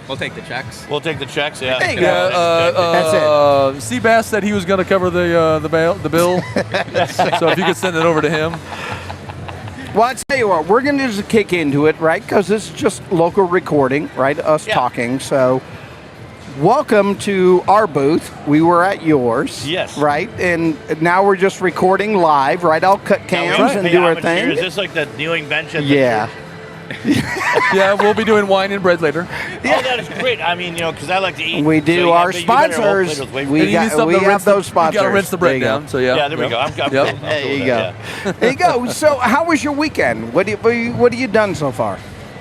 We'll take the checks. We'll take the checks. Yeah. Hey, That's it. Seabass said he was going to cover the bill. So if you could send it over to him. Well, I'll tell you what, we're going to just kick into it, right? Because this is just local recording, right? Us talking. So welcome to our booth. We were at yours. Yes. Right? And now we're just recording live, right? I'll cut cams and do our thing. Is this like the kneeling bench at the Yeah. Yeah, we'll be doing wine and bread later. Oh, that is great. I mean, because I like to eat. We do so our sponsors. We have those sponsors. You got to rinse the bread down. So yeah. Yeah, there we go. I'm cool. There you go. There you go. So, how was your weekend? What have you done so far?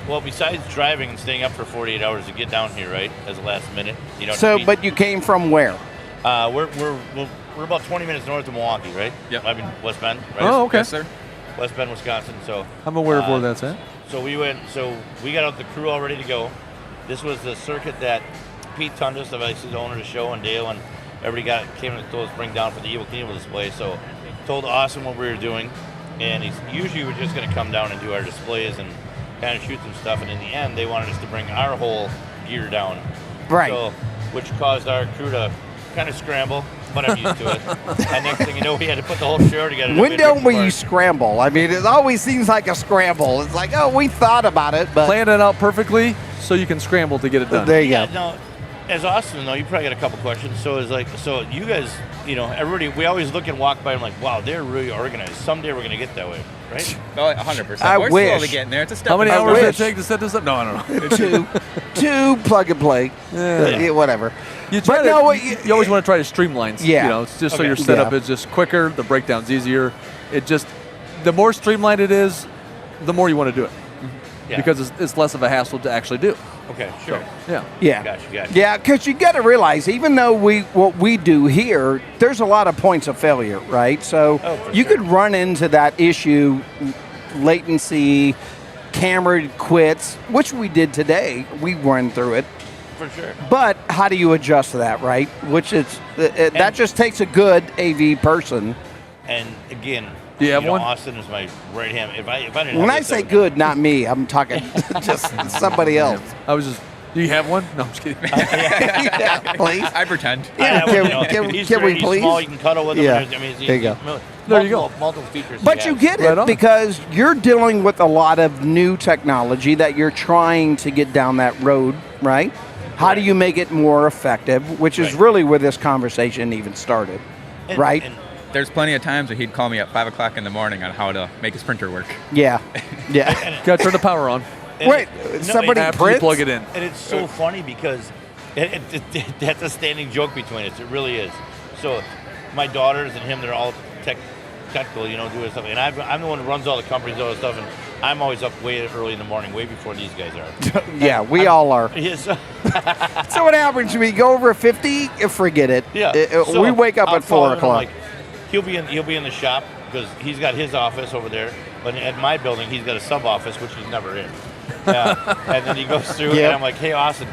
Well, besides driving and staying up for 48 hours to get down here, right, as a last minute. So, but you came from where? We're about 20 minutes north of Milwaukee, right? Yep. I mean, West Bend, right? Oh, okay. Yes, sir. West Bend, Wisconsin. So I'm aware of where that's at. So we got out the crew all ready to go. This was the circuit that Pete Tundus, obviously the owner of the show, and Dale, and everybody came and told us to bring down for the Evil Knievel display. So told Austin what we were doing, and usually we're just going to come down and do our displays and kind of shoot some stuff. And in the end, they wanted us to bring our whole gear down. Right. So, which caused our crew to kind of scramble. But I'm used to it. And next thing you know, we had to put the whole show together. When don't we scramble? I mean, it always seems like a scramble. It's like, oh, we thought about it, but plan it out perfectly so you can scramble to get it done. There you go. No, as Austin, though, you probably got a couple questions. So you guys, everybody, we always look and walk by and like, wow, they're really organized. Someday we're going to get that way, right? Oh, 100%. I We're wish. slowly getting there. It's a step. How many hours wish. did it take to set this up? No, I don't know. two plug and play. Yeah, whatever. You always want to try to streamline. Yeah. It's just so your setup is just quicker, the breakdown's easier. The more streamlined it is, the more you want to do it. Yeah. Because it's less of a hassle to actually do. Okay, sure. Yeah. Gotcha. Yeah, because you got to realize, even though what we do here, there's a lot of points of failure, right? So you could run into that issue, latency, camera quits, which we did today. We run through it. For sure. But how do you adjust to that, right? Which that just takes a good AV person. And again, do you have one? Austin is my right hand. If I didn't. When I say good, not me. I'm talking just somebody else. Do you have one? No, I'm just kidding. Yeah, please. I pretend. Yeah, can we please? Small, you can cuddle with him. Yeah. I mean, there you go. There you go. Multiple features. But you get it because you're dealing with a lot of new technology that you're trying to get down that road, right? How do you make it more effective, which is really where this conversation even started, right? And there's plenty of times where he'd call me at 5 o'clock in the morning on how to make his printer work. Yeah. Got to turn the power on. Wait, somebody prints? Plug it in. And it's so funny because that's a standing joke between us. It really is. So my daughters and him, they're all technical, doing stuff. And I'm the one who runs all the companies, all the stuff. And I'm always up way early in the morning, way before these guys are. Yeah, we all are. Yes. So what happens when we go over 50? Forget it. Yeah. We wake up at 4 o'clock. Like, he'll be in the shop because he's got his office over there. But at my building, he's got a sub office, which he's never in. And then he goes through, and I'm like, hey, Austin,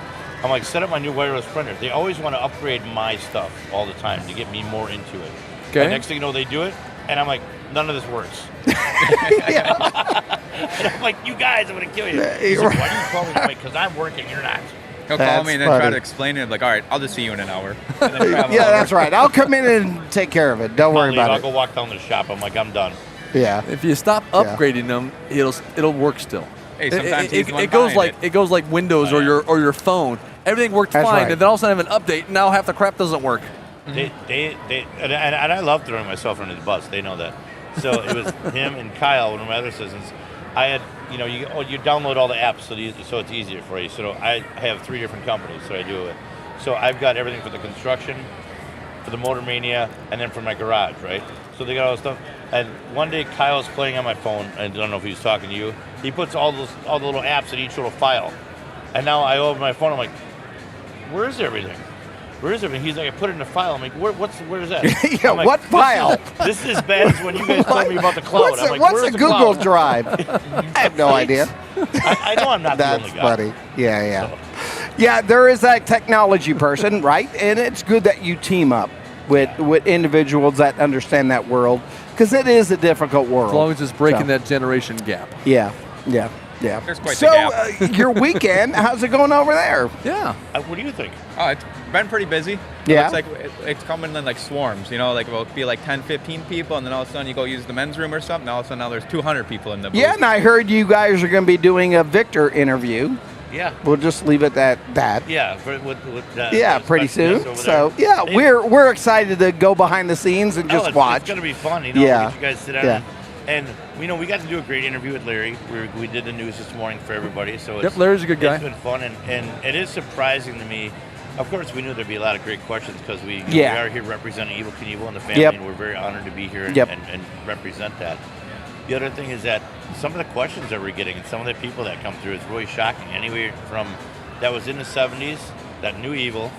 set up my new wireless printer. They always want to upgrade my stuff all the time to get me more into it. Okay. And next thing you know, they do it, and I'm like, none of this works. And I'm like, you guys, I'm going to kill you. He's like, why do you call me? I'm like, because I'm working, you're not. He'll call me and then try to explain it. I'm like, all right, I'll just see you in an hour. And then yeah, that's right. I'll come in and take care of it. Don't worry about it. I'll go walk down to the shop. I'm like, I'm done. Yeah. If you stop upgrading them, it'll work still. Hey, sometimes it goes like Windows or your phone. Everything worked fine, right. and then all of a sudden have an update. And now half the crap doesn't work. And I love throwing myself under the bus. They know that. So it was him and Kyle, one of my other assistants. I had, you download all the apps so it's easier for you. So I have 3 different companies that I do it with. So I've got everything for the construction, for the Motor Mania, and then for my garage, right? So they got all this stuff. And one day Kyle's playing on my phone. I don't know if he was talking to you. He puts all the little apps in each little file. And now I open my phone. I'm like, where's everything? Where is everything? He's like, I put it in a file. I'm like, where's that? Yeah, like, what file? This is as bad as when you guys told me about the cloud. What's a Google Drive? I have no idea. I know I'm not the only guy. That's funny. Yeah. Yeah, there is that technology person, right? And it's good that you team up with individuals that understand that world, because it is a difficult world. As long as it's breaking that generation gap. Yeah. Yeah. There's quite so the gap. your weekend, how's it going over there? Yeah. What do you think? Oh, it's been pretty busy. Yeah. It's like it's coming in like swarms, you know, like it'll be like 10, 15 people, and then all of a sudden you go use the men's room or something, and all of a sudden now there's 200 people in the booth. Yeah, and I heard you guys are going to be doing a Victor interview. Yeah. We'll just leave it at that. Yeah. Yeah, pretty soon. over So there. yeah, Hey, we're excited to go behind the scenes and just watch. It's gonna be fun. You know, Yeah. get you guys sit down. Yeah. And we got to do a great interview with Larry. We did the news this morning for everybody. So Yep, Larry's a good guy. It's been fun, and it is surprising to me. Of course, we knew there'd be a lot of great questions because we are here representing Evel Knievel and the family, Yep. and we're very honored to be here Yep. and represent that. The other thing is that some of the questions that we're getting and some of the people that come through is really shocking. Anywhere from that was in the 70s, that knew Evel,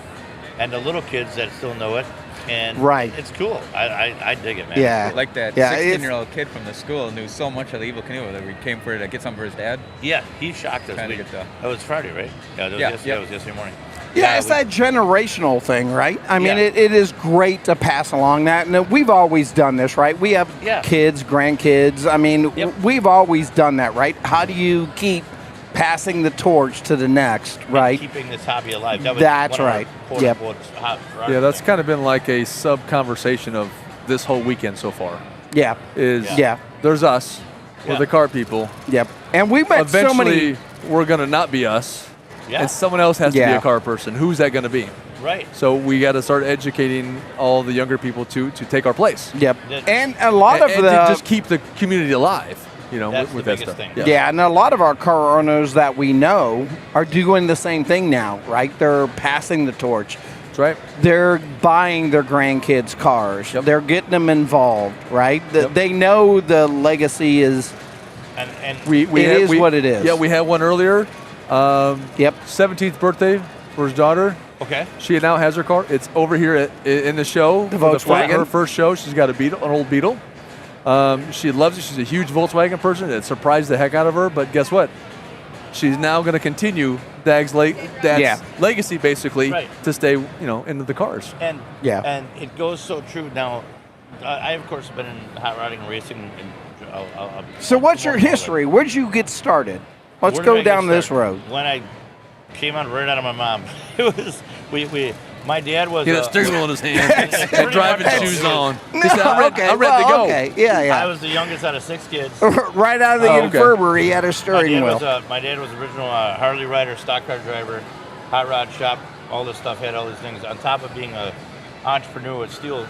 and the little kids that still know it. And Right. it's cool. I dig it, man. Yeah. It's cool. Like that Yeah, 16-year-old kid from the school knew so much of the Evel Knievel that we came for to get some for his dad. Yeah, he shocked us. Kinda get the- That was Friday, right? Yeah, that was Yeah, yesterday, yep. that was yesterday morning. Yeah, it's that generational thing, right? I mean, Yeah. it is great to pass along that. And we've always done this, right? We have Yeah. kids, grandkids. I mean, Yep. we've always done that, right? How do you keep passing the torch to the next, right? Keeping this hobby alive. That was That's one of our right. quote, Yep. unquote, hot rock Yeah, that's thing. kind of been like a sub-conversation of this whole weekend so far. Yeah. Is Yeah. there's us, we're Yeah. the car people. Yep. And we met so Eventually, many. we're going to not be us, Yeah. and someone else has to be Yeah. a car person. Who's that going to be? Right. So we got to start educating all the younger people to take our place. Yep. That- And a lot of and the to just keep the community alive, you know, That's with the that biggest stuff. thing. Yeah, and a lot of our car owners that we know are doing the same thing now, right? They're passing the torch. That's right. They're buying their grandkids cars. Yep. They're getting them involved, right? Yep. They know the legacy is. And It is what it is. Yeah, we had one earlier. Yep. 17th birthday for his daughter. okay. She now has her car. It's over here in the show. The For Volkswagen. her first show, she's got a Beetle, an old Beetle. She loves it. She's a huge Volkswagen person. It surprised the heck out of her. But guess what? She's now going to continue Dad's Yeah. legacy, basically, Right. to stay, into the cars. And Yeah. and it goes so true. Now, I of course been in hot rodding and racing. And So, what's your history? Where'd you get started? Let's Where did I go get down this started? road. When I came out right out of my mom, it was my dad was He had a steering wheel in his hand and driving much. shoes on. No, He said, I'm ready to go. Okay, yeah, I yeah. was the youngest out of 6 kids. Right out of the Oh, okay. infirmary, he had a steering wheel. My dad was original Harley rider, stock car driver, hot rod shop, all this stuff. Had all these things on top of being a entrepreneur with steel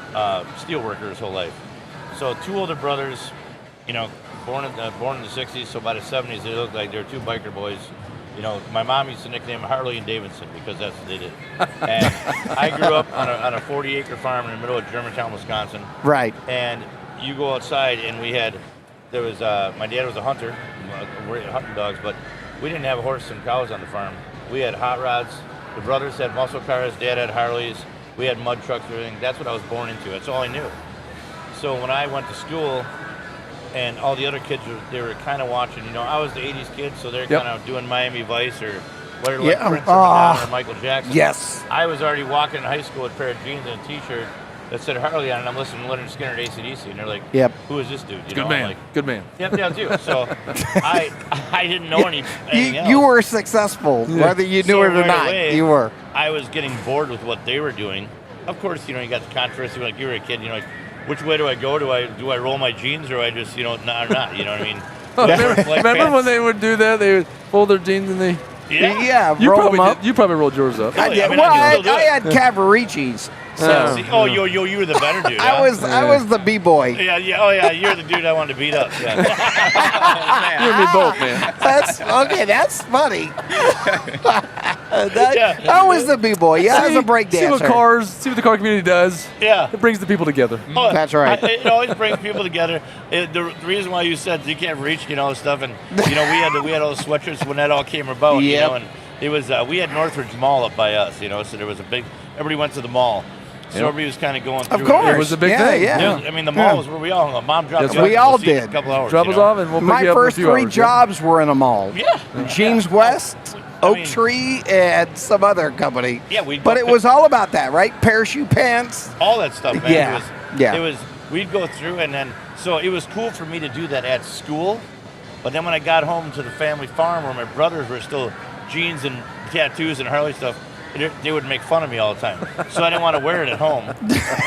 worker his whole life. So 2 older brothers, born in the 60s. So by the 70s, they looked like they were 2 biker boys. My mom used to nickname them Harley and Davidson because that's what they did. And I grew up on a 40-acre farm in the middle of Germantown, Wisconsin. Right. And you go outside, and my dad was a hunter, we're hunting dogs, but we didn't have horses and cows on the farm. We had hot rods. The brothers had muscle cars. Dad had Harleys. We had mud trucks and everything. That's what I was born into. That's all I knew. So when I went to school, and all the other kids they were kind of watching. I was the '80s kid, so they're Yep. kind of doing Miami Vice or whatever, Yeah, like Prince or Madonna or Michael Jackson. Yes. I was already walking in high school with a pair of jeans and a T-shirt that said Harley on it, and I'm listening to Leonard Skinner at AC/DC, and they're like, Yep. "Who is this dude?" Good I'm man. like, Good man. Yep, yeah, too. So I didn't know anything else. You were successful, whether you knew So it or right not. away, You were. I was getting bored with what they were doing. Of course, you got the controversy. Like you were a kid, like, which way do I go? Do I roll my jeans or I just not or not? You know what I mean? Remember when they would do that? They would fold their jeans and they. Yeah. You roll probably them up. You probably rolled yours up. Yeah. I did. I mean, Well, I can I still do it. had Cavaricis. Yeah, see, you were the better dude. I Huh? was the b-boy. Yeah. Oh yeah. You're the dude I wanted to beat up. Yeah. You and me both, man. That's okay. That's funny. Yeah. I was the b-boy. Yeah, I was a break See what dancer. see what the car community does. Yeah. It brings the people together. Oh, That's right. It always brings people together. The reason why you said you can't reach, all this stuff, and we had all the sweatshirts when that all came about. Yep. And it was we had Northridge Mall up by us, so there was a big. Everybody went to the mall, so everybody was kind of going through. Of course. It was a big Yeah, thing. yeah. I mean, the mall was where we all hung. Mom dropped Yes, us off. we all We'll see you in did. a couple hours. Drop us off and we'll pick My you up in a first few 3 hours, jobs were in a mall. Yeah. Jeans West, Oak Tree, and some other company. Yeah, we'd But go it pick- was all about that, right? Parachute pants. all that stuff, man. Yeah, yeah. It was. We'd go through, and then so it was cool for me to do that at school, But then when I got home to the family farm where my brothers were still jeans and tattoos and Harley stuff, they would make fun of me all the time. So I didn't want to wear it at home.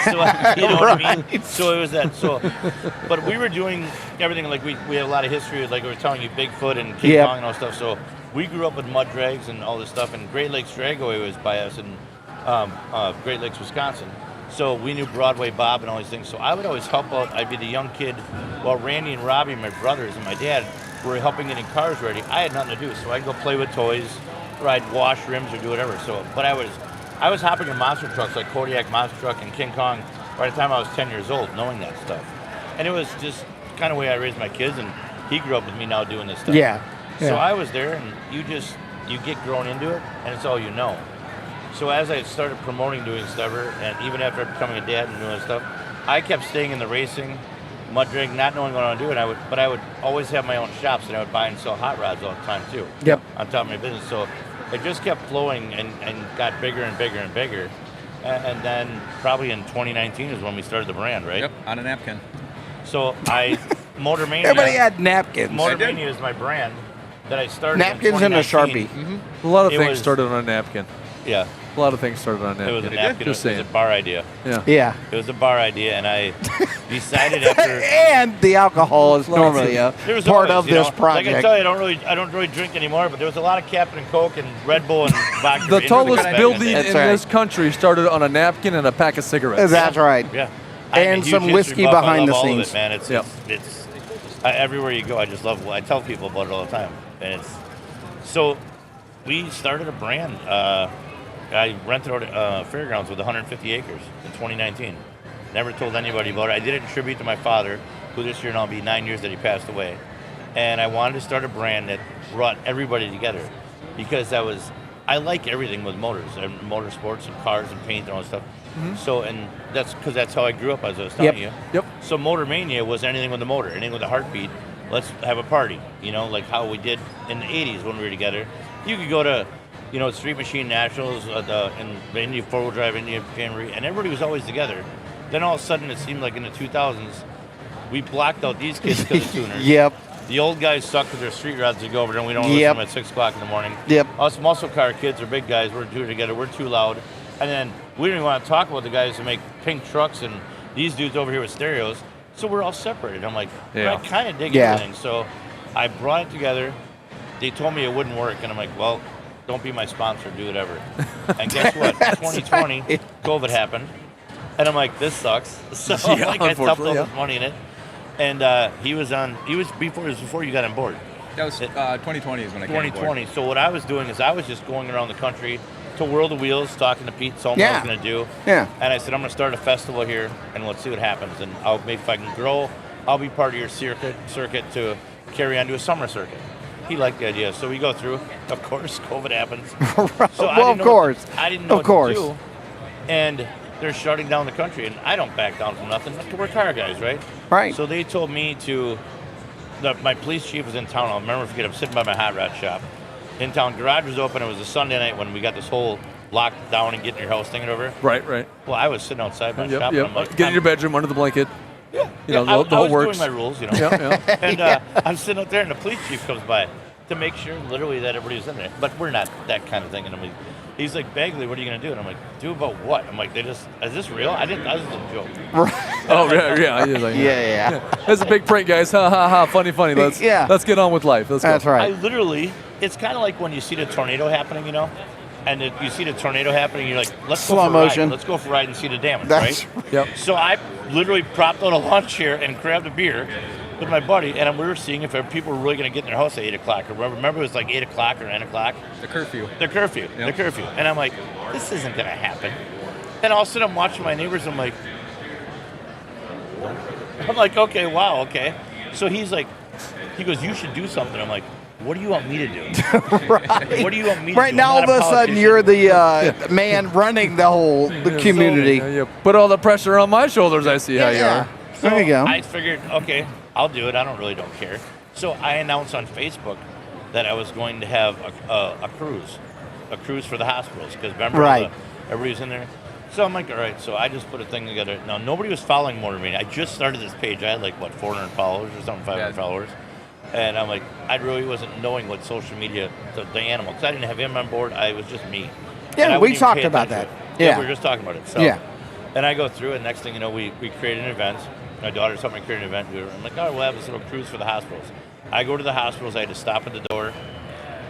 So, you know what I mean? So it was that. So, but we were doing everything, like we have a lot of history, like we were telling you, Bigfoot and King Kong and all stuff. So we grew up with mud drags and all this stuff, and Great Lakes Dragway was by us in Great Lakes, Wisconsin. So we knew Broadway Bob and all these things. So I would always help out. I'd be the young kid while Randy and Robbie, my brothers, and my dad were helping getting cars ready. I had nothing to do, so I'd go play with toys, or I'd wash rims or do whatever. So, but I was hopping in monster trucks like Kodiak Monster Truck and King Kong by the time I was 10 years old, knowing that stuff. And it was just kind of the way I raised my kids, and he grew up with me now doing this stuff. Yeah. So I was there, and you get grown into it, and it's all you know. So as I started promoting doing stuff, and even after becoming a dad and doing stuff, I kept staying in the racing, mud drag, not knowing what I would do, but I would always have my own shops, and I would buy and sell hot rods all the time too. Yep. On top of my business, so it just kept flowing and got bigger and bigger and bigger, and then probably in 2019 is when we started the brand, right? Yep, on a napkin. So Motor Mania. Everybody had napkins. Motor Mania is my brand that I started. Napkins in and a 2019. Sharpie. A lot of It things was- started on a napkin. Yeah, A lot of things started on a napkin. it was a napkin. Just It was saying. a bar idea. Yeah. Yeah. It was a bar idea, and I decided after. And the alcohol is normally a There was part always, of you this know, project. Like I tell you, I don't really drink anymore, but there was a lot of Captain Coke and Red Bull and vodka. The in tallest back building then. That's in right. this country started on a napkin and a pack of cigarettes. That's right. Yeah. I'm a And huge some history whiskey buff. I behind love the all of scenes. it, man. It's Yep. everywhere you go. I just love. I tell people about it all the time, and it's so. We started a brand. I rented out fairgrounds with 150 acres in 2019. Never told anybody about it. I did it in tribute to my father, who this year now will be 9 years that he passed away. And I wanted to start a brand that brought everybody together, because I like everything with motors and motorsports and cars and paint and all that stuff. So, and that's because that's how I grew up, as I was telling you. Yep. So Motor Mania was anything with a motor, anything with a heartbeat. Let's have a party, like how we did in the 80s when we were together. You could go to, Street Machine Nationals and the India 4-wheel drive, India Jamboree, and everybody was always together. Then all of a sudden, it seemed like in the 2000s, we blocked out these kids because of tuners. Yep. The old guys suck with their street rods to go over there, and we don't listen to them at 6 o'clock in the morning. Yep. Us muscle car kids are big guys. We're too together. We're too loud. And then we don't even want to talk about the guys who make pink trucks and these dudes over here with stereos. So we're all separated. I'm like, Yeah. I kind of dig Yeah. everything. So I brought it together. They told me it wouldn't work. And I'm like, well, don't be my sponsor. Do whatever. And guess what? 2020, COVID happened. And I'm like, this sucks. So Yeah, like, I dumped all unfortunately, this money in it. And he was before you got on board. That was 2020 is when I came aboard. 2020. So what I was doing is I was just going around the country to World of Wheels, talking to Pete, told him what I was going to do. Yeah. And I said, I'm going to start a festival here, and let's see what happens. And if I can grow, I'll be part of your circuit to carry on to a summer circuit. He liked the idea, so we go through. Of course, COVID happens. So Well, of course. I didn't know Of what course. to do. And they're shutting down the country, and I don't back down from nothing. We're car guys, right? Right. So they told me my police chief was in town. I'll never forget. I'm sitting by my hot rod shop in town. Garage was open. It was a Sunday night when we got this whole locked down and get in your house thing over. Right. Well, I was sitting outside my Yep. shop. Yep. And I'm like, Get in your bedroom under the blanket. Yeah. You know, I the whole was works. doing my rules, Yeah. And I'm sitting out there, and the police chief comes by to make sure, literally, that everybody's in there. But we're not that kind of thing. And he's like, Bagley, what are you going to do? And I'm like, do about what? I'm like, is this real? I was just a joke. Oh yeah. He's like, Yeah. That's a big prank, guys. Ha ha ha. Funny. Let's let's get on with life. Let's go. That's I right. literally, it's kind of like when you see the tornado happening, and you see the tornado happening, you're like, let's go Slow for a ride. motion. Let's go for a ride and see the damage, That's right? Yep. So I literally propped out a lawn chair and grabbed a beer with my buddy, and we were seeing if people were really going to get in their house at 8 o'clock. Remember, it was like 8 o'clock or 9 o'clock? The curfew. The curfew. And I'm like, this isn't going to happen. And all of a sudden, I'm watching my neighbors, I'm like, okay, wow, okay. So he goes, you should do something. I'm like, what do you want me to do? Right. What do you want me to do? Right now, I'm all of not a sudden, politician. you're the man running the community. Yeah. Put all the pressure on my shoulders. I see how you are. There you go. I figured, okay, I'll do it. I don't care. So I announced on Facebook that I was going to have a cruise for the hospitals, because remember, Right. everybody was in there. So I'm like, all right. So I just put a thing together. Now nobody was following Motor Mania. I just started this page. I had 400 followers or something, 500 followers. And I'm like, I really wasn't knowing what social media, the animal, because I didn't have him on board. I was just me. Yeah, And I we wouldn't even talked pay about attention that. to it. Yeah. We were just talking about it. So, Yeah. And I go through, and next thing you know, we created an event. My daughter's helped me create an event. I'm like, all right, we'll have this little cruise for the hospitals. I go to the hospitals. I had to stop at the door,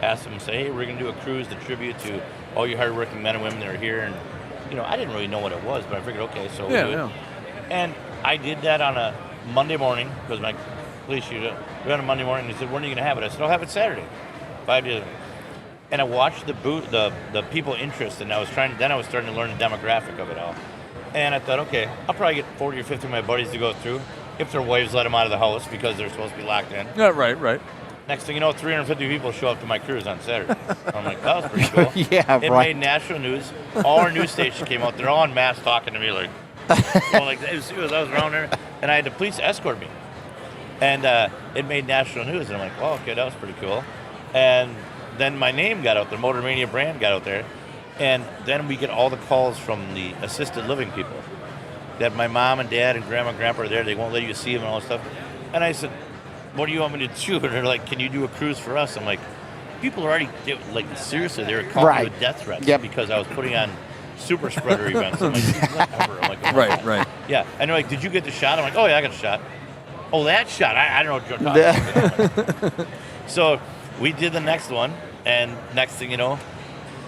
ask them, say, hey, we're going to do a cruise to tribute to all you hardworking men and women that are here. And, I didn't really know what it was, but I figured, okay, so we'll do it. And I did that on a Monday morning, because my police shooter, we on a Monday morning, and he said, when are you going to have it? I said, I'll have it Saturday. 5 days. And I watched the people interest, and I was starting to learn the demographic of it all. And I thought, okay, I'll probably get 40 or 50 of my buddies to go through, if their wives let them out of the house because they're supposed to be locked in. Yeah, right. Next thing you know, 350 people show up to my cruise on Saturday. I'm like, that was pretty cool. Yeah, it right. made national news. All our news stations came out. They're all en masse talking to me like, I was around there, and I had the police escort me. And it made national news. And I'm like, well, okay, that was pretty cool. And then my name got out there. Motor Mania brand got out there. And then we get all the calls from the assisted living people that my mom and dad and grandma and grandpa are there. They won't let you see them and all that stuff. And I said, what do you want me to do? And they're like, can you do a cruise for us? I'm like, people are already, seriously, they were calling me with death threats because I was putting on super spreader events. I'm like, whatever. I'm like, oh, Right. Yeah. And they're like, did you get the shot? I'm like, oh, yeah, I got a shot. Oh, that shot. I don't know what you're talking about. So we did the next one. And next thing you know,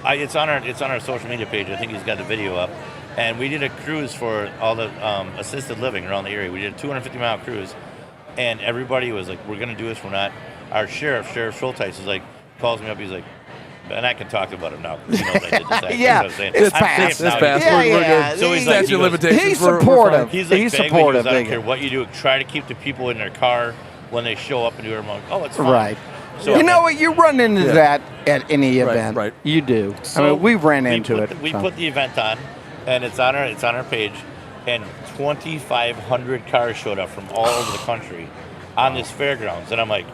it's on our social media page. I think he's got the video up. And we did a cruise for all the assisted living around the area. We did a 250-mile cruise, and everybody was like, "We're going to do this. We're not." Our Sheriff Schulteis, is like, calls me up. He's like, and I can talk about him now. He knows I did this. Yeah, it's It's past. past. Yeah, We're yeah. good. So he's like, Statute of limitations. He's We're supportive. fine. He's like, He's "Beg, supportive. I don't care what you do. Try to keep the people in their car when they show up and do it." I'm like, "Oh, it's fine." Right. So You know what? You run into Yeah. that at any event. right. You do. So I mean, we ran into it. We so. put the event on, and it's on our page, and 2,500 cars showed up from all over the country on this fairgrounds, and I'm like,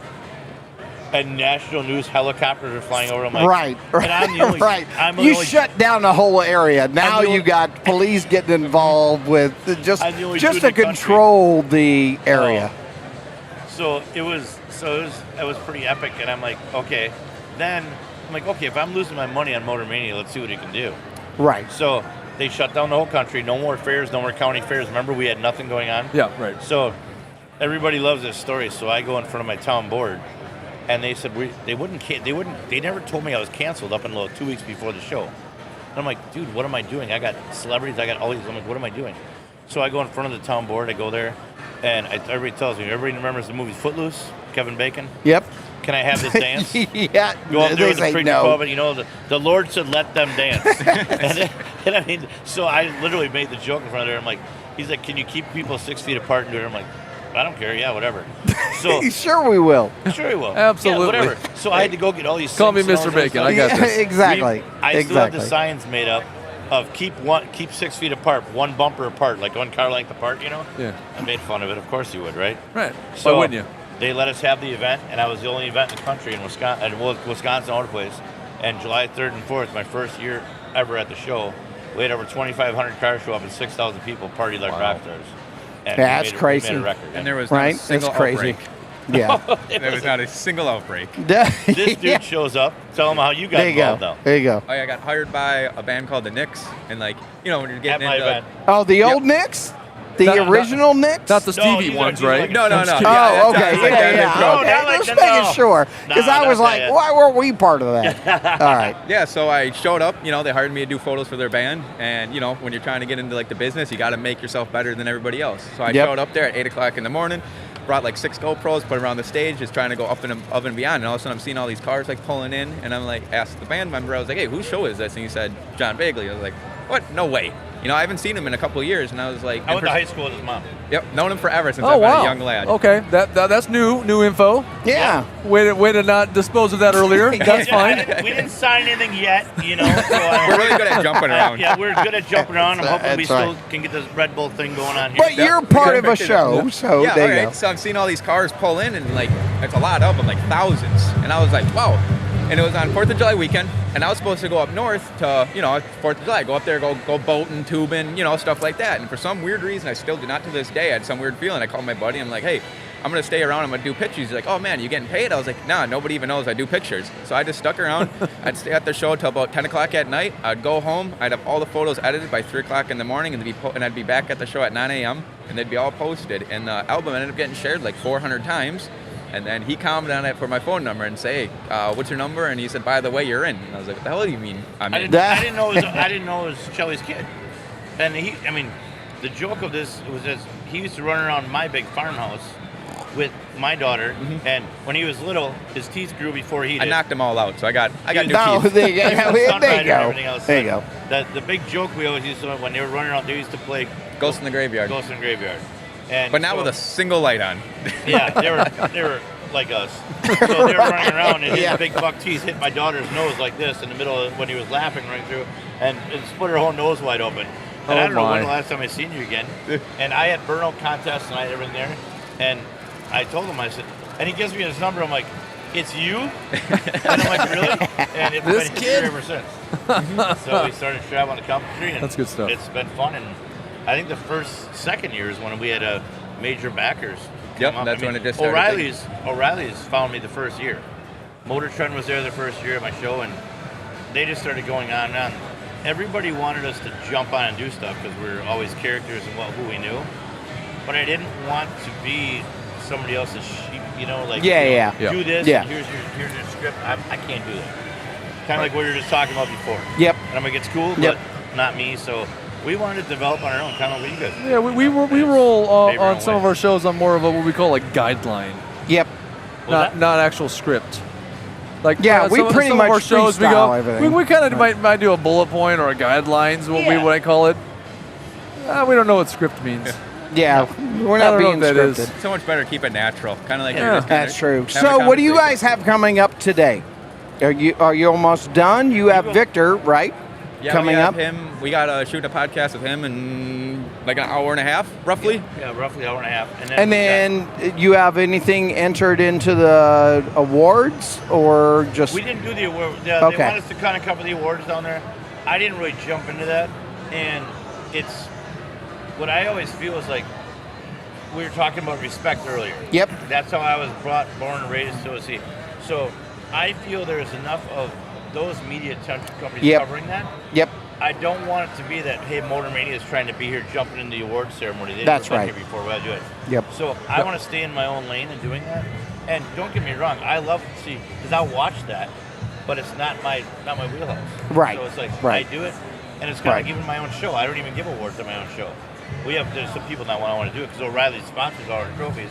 and national news helicopters are flying over. I'm like, Right. And I'm the only, right. I'm the You only, shut down the whole area. Now the only- you got police getting involved with just I'm the only just dude to in the country. control the area. So it was pretty epic, and I'm like, okay. Then I'm like, okay, if I'm losing my money on Motor Mania, let's see what it can do. Right. So they shut down the whole country. No more fairs, no more county fairs. Remember, we had nothing going on. Yeah, right. So everybody loves this story. So I go in front of my town board, and they said they never told me I was canceled up until 2 weeks before the show. And I'm like, dude, what am I doing? I got celebrities, I got all these. I'm like, what am I doing? So I go in front of the town board. I go there, and everybody tells me. Everybody remembers the movie Footloose, Kevin Bacon. Yep. Can I have this dance? Yeah. Go up there They with the say preacher no. pulpit. The Lord said, "Let them dance." and I mean, so I literally made the joke in front of there. I'm like, he's like, "Can you keep people 6 feet apart and do it?" I'm like, I don't care. Yeah, whatever. So Sure we will. sure he will. Absolutely. Yeah, whatever. So I had to go get all these. Call me sinks and Mr. all this Bacon. other I got stuff. this. Exactly. I still have the exactly. signs made up of keep 6 feet apart, one bumper apart, like one car length apart. Yeah. I made fun of it. Of course you would, right? Right. So Why wouldn't you? they let us have the event, and I was the only event in the country in Wisconsin Auto Place. And July 3rd and 4th, my first year ever at the show, we had over 2,500 cars show up and 6,000 people partied like rock stars. And That's crazy. We made a record. And there was Right? not a single That's crazy. outbreak. Yeah. There was not a single outbreak. This dude shows up. Tell him how you got There you involved go. now. There you go. I got hired by a band called the Knicks, and when you're At getting my into event. Oh, the Yep. old Knicks? The Not- original Knicks? Not the No, Stevie these are- ones, these are right? like- No, no, I'm no. just Oh, kidding. Yeah, okay. it's like Yeah, that. yeah. No, Okay. not like Just that, making no. sure. Because No, I not was that like, yet. why weren't we part of that? All right. Yeah, so I showed up. They hired me to do photos for their band, and when you're trying to get into the business, you got to make yourself better than everybody else. So I Yep. showed up there at 8:00 in the morning, brought 6 GoPros, put them around the stage, just trying to go up and beyond. And all of a sudden, I'm seeing all these cars pulling in, and I'm asked the band member, I was like, hey, whose show is this? And he said, John Bagley. I was like, what? No way. I haven't seen him in a couple of years, and I was like, I went to high school with his mom. Yep, known him forever since Oh, I've been wow. a young lad. Okay, that's new info. Yeah. Way to not dispose of that earlier. That's fine. We didn't sign anything yet, So We're really good at jumping around. yeah, we're good at jumping around. I'm hoping we That's right. still can get this Red Bull thing going on here. But you're part of a show, so Yeah, there all you right. go. So I'm seeing all these cars pull in, and it's a lot of them, thousands. And I was like, wow. And it was on 4th of July weekend, and I was supposed to go up north to, 4th of July, go up there, go boating, tubing, stuff like that. And for some weird reason, I still do not to this day, I had some weird feeling. I called my buddy, I'm like, hey, I'm going to stay around. I'm going to do pictures. He's like, oh, man, you getting paid? I was like, nah, nobody even knows I do pictures. So I just stuck around. I'd stay at the show till about 10 o'clock at night. I'd go home. I'd have all the photos edited by 3 o'clock in the morning, and I'd be back at the show at 9 a.m., and they'd be all posted. And the album ended up getting shared like 400 times. And then he commented on it for my phone number and say, hey, what's your number? And he said, by the way, you're in. And I was like, what the hell do you mean I'm in? I didn't know it was Shelly's kid. And the joke of this was that he used to run around my big farmhouse with my daughter, and when he was little, his teeth grew before he did. I knocked them all out, so I got new teeth. There you go. There you go. The big joke we always used to, when they were running around, they used to play Ghost in the Graveyard. Ghost in the Graveyard. And But not with a single light on. Yeah, they were like us. So they were running around, and his big buck teeth hit my daughter's nose like this in the middle of, when he was laughing right through, and it split her whole nose wide open. And I don't know when the last time I seen you again. And I had burnout contests and I had everything there. And I told him, I said, and he gives me his number. I'm like, it's you? And I'm like, really? And it's been here ever since. So we started traveling the country, and that's good stuff. It's been fun. And I think the second year is when we had major backers. Yep, that's when it just started. O'Reilly's found me the first year. Motor Trend was there the first year at my show, and they just started going on and on. Everybody wanted us to jump on and do stuff because we were always characters and who we knew. But I didn't want to be somebody else's sheep, do this, and here's your script. I can't do that. Kind of like what we were just talking about before. Yep. And I'm like, it's cool, but not me. So we wanted to develop on our own, kind of like you guys. Yeah, we roll on some of our shows on more of what we call a guideline. Yep. Not actual script. Like we pretty much our shows, everything. We kind of might do a bullet point or a guidelines, what I call it. We don't know what script means. Yeah, we're not being scripted. It's so much better to keep it natural, kind of like that's true. So, what do you guys have coming up today? Are you almost done? You have Victor, right? Yeah, coming up. We got to shoot a podcast with him in like an hour and a half, roughly. Yeah, roughly an hour and a half. And then you have anything entered into the awards, or just? We didn't do the awards. They want us to kind of cover the awards down there. I didn't really jump into that, and it's what I always feel is like we were talking about respect earlier. Yep. That's how I was born and raised. So I feel there's enough of those media companies covering that. Yep. I don't want it to be that, hey, Motor Mania is trying to be here jumping in the awards ceremony. They That's never right. been here before. We'll do it. Yep. So I want to stay in my own lane and doing that. And don't get me wrong, I love to see, because I'll watch that, but it's not my wheelhouse. Right. So it's like, right. I do it, and it's kind of like even my own show. I don't even give awards at my own show. There's some people that want to do it because O'Reilly sponsors all our trophies.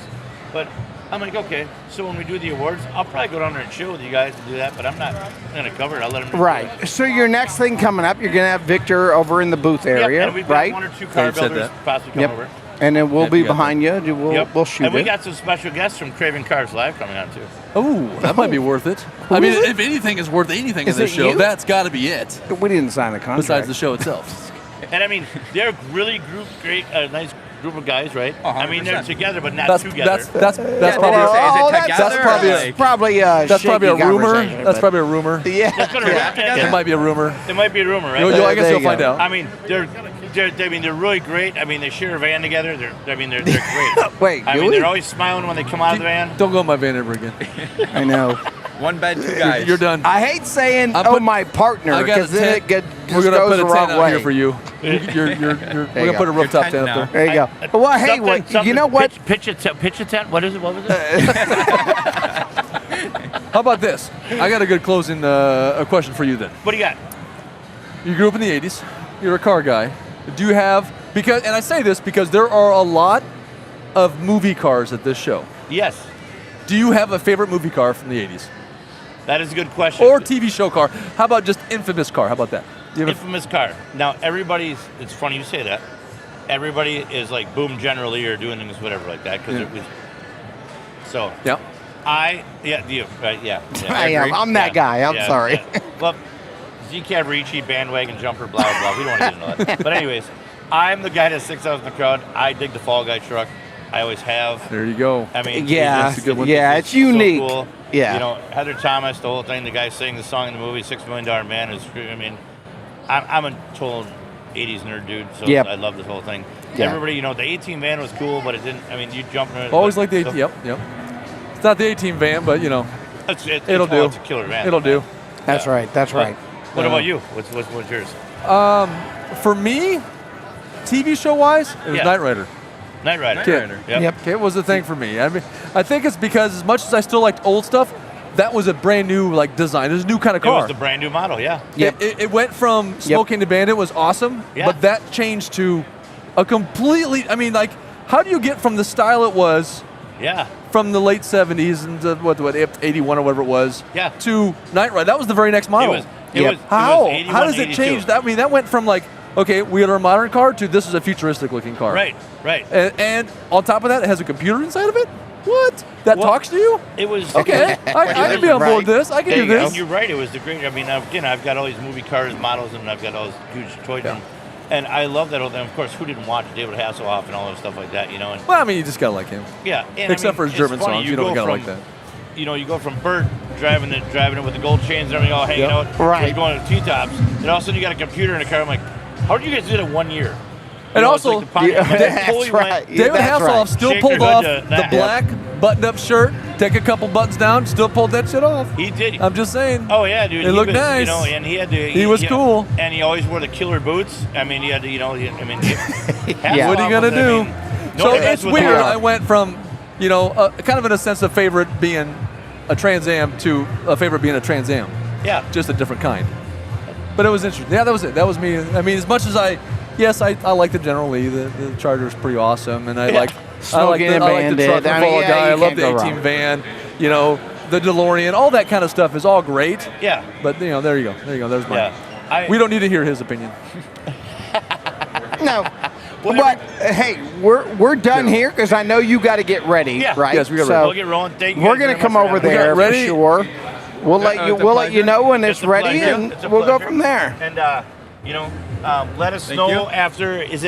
But I'm like, okay, so when we do the awards, I'll probably go down there and chill with you guys and do that, but I'm not going to cover it. I'll let them do it. Right. So your next thing coming up, you're going to have Victor over in the booth area, and we've got one or two car builders possibly come over. And then we'll be behind you. We'll shoot and we got some special guests from Craving Cars Live coming on, too. Oh, that might be worth it. I mean, if anything is worth anything in this show, that's got to be it. We didn't sign a contract. Besides the show itself. And I mean, they're really nice group of guys, right? I mean, they're together, but not together. That's probably a rumor. That's probably a rumor. Yeah. It might be a rumor. It might be a rumor, right? I guess you'll find out. I mean, they're really great. I mean, they share a van together. They're great. Wait, they're always smiling when they come out of the van. Don't go in my van ever again. I know. One bed, two guys. You're done. I hate saying, my partner, because then it we're going to put a tent out way. here for you. We're going to put a rooftop tent up there. There you go. Well, hey, you know what? Pitch a tent. What is it? What was it? How about this? I got a good closing question for you then. What do you got? You grew up in the 80s. You're a car guy. Do you have, and I say this because there are a lot of movie cars at this show. Yes. Do you have a favorite movie car from the 80s? That is a good question. Or TV show car. How about just infamous car? How about that? Infamous car. Now, it's funny you say that. Everybody is like boom generally or doing things, whatever like that. Because it was. So. Yeah. I am. I'm that guy. I'm sorry. Yeah. Well, Z Cavarici, bandwagon jumper, blah, blah, blah. We don't want to get into that. But anyways, I'm the guy that sticks out in the crowd. I dig the Fall Guy truck. I always have. There you go. I mean, it's a good one. Yeah, it's unique. So cool. Yeah. Heather Thomas, the whole thing, the guy singing the song in the movie, $6 Million Man, I'm a total 80s nerd dude, so I love this whole thing. Yeah. Everybody, you know, the 18 van was cool, but it didn't. I mean, you jump in it. Always but- like the so- 18. Yep. It's not the 18 van, but you know, it'll do. It's a killer van. It'll do. That's Yeah. right. That's right. What about you? What's yours? For me, TV show wise, it was Yeah. Knight Rider. Night Rider. Kid. Rider. Yep. Okay, it was a thing for me. I mean, I think it's because as much as I still liked old stuff, that was a brand new like design. It was a new kind of It car. was the brand new model. Yeah. Yep. It went from Smoking the Bandit was awesome, Yeah. but that changed to a completely. I mean, like, how do you get from the style it was Yeah. from the late 70s and what 81 or whatever it was Yeah. to Knight Rider? That was the very next model. It Yep. was How? 81, How does it 82. change? That, I mean, that went from like, okay, we had a modern car to this is a futuristic looking car. Right. Right. And on top of that, it has a computer inside of it? What? That Well, talks to you? It was Okay, I can be on board with this. I can do And this. you're right. It was the great. I mean, again, I've got all these movie cars, models, and I've got all these huge toy drum. And I love that whole thing. Of course, who didn't watch David Hasselhoff and all that stuff like that, you know? And Well, I mean, you just gotta like him. yeah, and Except for his it's German funny, songs, you don't go gotta from, like that. You know, you go from Bert driving it with the gold chains and everything all hanging Yep. out, Right. he's going to the T-tops, and all of a sudden you got a computer in the car. I'm like, how did you guys do that in 1 year? And You know, it's also- like the Pontiac, Yeah, but they that's fully right. went- Yeah, David that's Hasselhoff right. still Shake pulled your off hood to the that. black button-up shirt, take a couple buttons down, still pulled that shit off. He did. I'm just saying. Oh yeah, dude. It he looked was, nice. You know, and he had to. He was you know, cool. and he always wore the killer boots. I mean, he had to. You know, I mean, Yeah. What are you gonna do? So nobody messed it's with weird. the car. I went from, you know, kind of in a sense of favorite being a Trans Am to a favorite being a Trans Am, Yeah. just a different kind. But it was interesting. Yeah, that was it. That was me. I mean, as much as I like the General Lee. The Charger's pretty awesome, and I Yeah. like Smoking the the truck Bandit. and I mean, Volvo yeah, guy. I you love can't the go 18 wrong. van. You know, the DeLorean. All that kind of stuff is all great. Yeah. But you know, there you go. There you go. There's mine. Yeah. We don't need to hear his opinion. No. Whatever. But hey, we're done here because I know you got to get ready, Yeah. right? Yes, we got so ready. We'll get rolling. Thank you we're guys gonna very come much for over having me. there for ready? sure. We'll let it's you a pleasure. know when it's, It's a ready, pleasure. and It's a we'll go pleasure. from there. And you know, let us Thank know you. after. Is it